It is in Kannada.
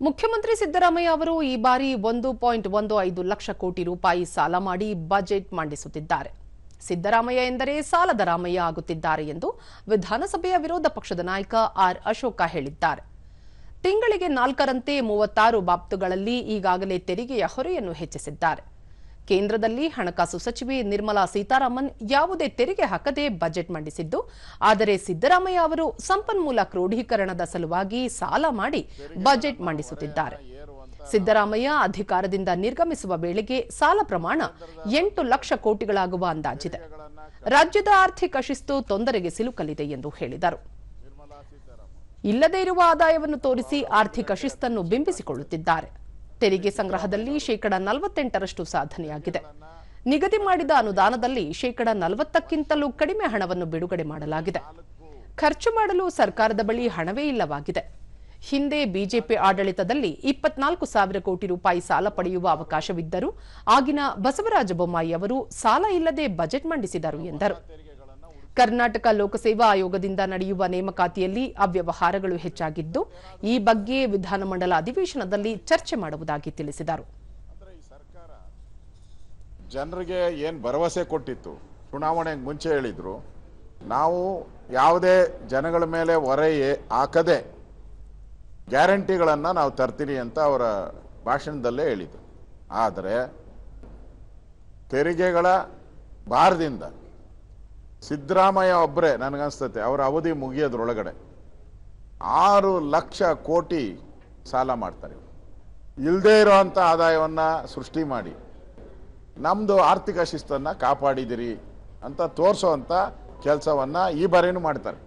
ಮುಖ್ಯಮಂತ್ರಿ ಸಿದ್ದರಾಮಯ್ಯ ಅವರು ಈ ಬಾರಿ 1.15 ಲಕ್ಷ ಕೋಟಿ ರೂಪಾಯಿ ಸಾಲ ಮಾಡಿ ಬಜೆಟ್ ಮಂಡಿಸುತ್ತಿದ್ದಾರೆ. ಸಿದ್ದರಾಮಯ್ಯ ಎಂದರೆ ಸಾಲದ ರಾಮಯ್ಯ ಆಗುತ್ತಿದ್ದಾರೆ ಎಂದು ವಿಧಾನಸಭೆಯ ವಿರೋಧ ಪಕ್ಷದ ನಾಯಕ ಆರ್ ಅಶೋಕ ಹೇಳಿದ್ದಾರೆ. ತಿಂಗಳಿಗೆ 4ರಂತೆ 36 ಬಾಬ್ತುಗಳಲ್ಲಿ ಈಗಾಗಲೇ ತೆರಿಗೆಯ ಹೊರೆಯನ್ನು ಹೆಚ್ಚಿಸಿದ್ದಾರೆ. ಕೇಂದ್ರದಲ್ಲಿ ಹಣಕಾಸು ಸಚಿವೆ ನಿರ್ಮಲಾ ಸೀತಾರಾಮನ್ ಯಾವುದೇ ತೆರಿಗೆ ಹಾಕದೆ ಬಜೆಟ್ ಮಂಡಿಸಿದ್ದು, ಆದರೆ ಸಿದ್ದರಾಮಯ್ಯ ಅವರು ಸಂಪನ್ಮೂಲ ಕ್ರೋಢೀಕರಣದ ಸಲುವಾಗಿ ಸಾಲ ಮಾಡಿ ಬಜೆಟ್ ಮಂಡಿಸುತ್ತಿದ್ದಾರೆ. ಸಿದ್ದರಾಮಯ್ಯ ಅಧಿಕಾರದಿಂದ ನಿರ್ಗಮಿಸುವ ವೇಳೆಗೆ ಸಾಲ ಪ್ರಮಾಣ 8 ಲಕ್ಷ ಕೋಟಿಗಳಾಗುವ ಅಂದಾಜಿದೆ. ರಾಜ್ಯದ ಆರ್ಥಿಕ ಶಿಸ್ತು ತೊಂದರೆಗೆ ಸಿಲುಕಲಿದೆ ಎಂದು ಹೇಳಿದರು. ಇಲ್ಲದೇ ಇರುವ ಆದಾಯವನ್ನು ತೋರಿಸಿ ಆರ್ಥಿಕ ಶಿಸ್ತನ್ನು ಬಿಂಬಿಸಿಕೊಳ್ಳುತ್ತಿದ್ದಾರೆ. ತೆರಿಗೆ ಸಂಗ್ರಹದಲ್ಲಿ 48% ಸಾಧನೆಯಾಗಿದೆ. ನಿಗದಿ ಮಾಡಿದ ಅನುದಾನದಲ್ಲಿ 40ಕ್ಕಿಂತಲೂ ಕಡಿಮೆ ಹಣವನ್ನು ಬಿಡುಗಡೆ ಮಾಡಲಾಗಿದೆ. ಖರ್ಚು ಮಾಡಲು ಸರ್ಕಾರದ ಬಳಿ ಹಣವೇ ಇಲ್ಲವಾಗಿದೆ. ಹಿಂದೆ ಬಿಜೆಪಿ ಆಡಳಿತದಲ್ಲಿ 24,000 ಕೋಟಿ ರೂಪಾಯಿ ಸಾಲ ಪಡೆಯುವ ಅವಕಾಶವಿದ್ದರೂ ಆಗಿನ ಬಸವರಾಜ ಬೊಮ್ಮಾಯಿ ಅವರು ಸಾಲ ಇಲ್ಲದೆ ಬಜೆಟ್ ಮಂಡಿಸಿದರು ಎಂದರು. ಕರ್ನಾಟಕ ಲೋಕಸೇವಾ ಆಯೋಗದಿಂದ ನಡೆಯುವ ನೇಮಕಾತಿಯಲ್ಲಿ ಅವ್ಯವಹಾರಗಳು ಹೆಚ್ಚಾಗಿದ್ದು, ಈ ಬಗ್ಗೆ ವಿಧಾನಮಂಡಲ ಅಧಿವೇಶನದಲ್ಲಿ ಚರ್ಚೆ ಮಾಡುವುದಾಗಿ ತಿಳಿಸಿದರು. ಜನರಿಗೆ ಏನು ಭರವಸೆ ಕೊಟ್ಟಿತ್ತು, ಚುನಾವಣೆಗೆ ಮುಂಚೆ ಹೇಳಿದ್ರು, ನಾವು ಯಾವುದೇ ಜನಗಳ ಮೇಲೆ ಹೊರೆ ಹಾಕದೆ ಗ್ಯಾರಂಟಿಗಳನ್ನು ನಾವು ತರ್ತೀರಿ ಅಂತ ಅವರ ಭಾಷಣದಲ್ಲೇ ಹೇಳಿದ್ರು. ಆದರೆ ತೆರಿಗೆಗಳ ಭಾರದಿಂದ ಸಿದ್ದರಾಮಯ್ಯ ಒಬ್ಬರೇ ನನಗನ್ಸ್ತತೆ ಅವರ ಅವಧಿ ಮುಗಿಯೋದ್ರೊಳಗಡೆ 6 ಲಕ್ಷ ಕೋಟಿ ಸಾಲ ಮಾಡ್ತಾರೆ. ಇಲ್ಲದೇ ಇರೋವಂಥ ಆದಾಯವನ್ನು ಸೃಷ್ಟಿ ಮಾಡಿ ನಮ್ಮದು ಆರ್ಥಿಕ ಶಿಸ್ತನ್ನು ಕಾಪಾಡಿದಿರಿ ಅಂತ ತೋರಿಸೋವಂಥ ಕೆಲಸವನ್ನು ಈ ಬಾರಿನೂ ಮಾಡ್ತಾರೆ.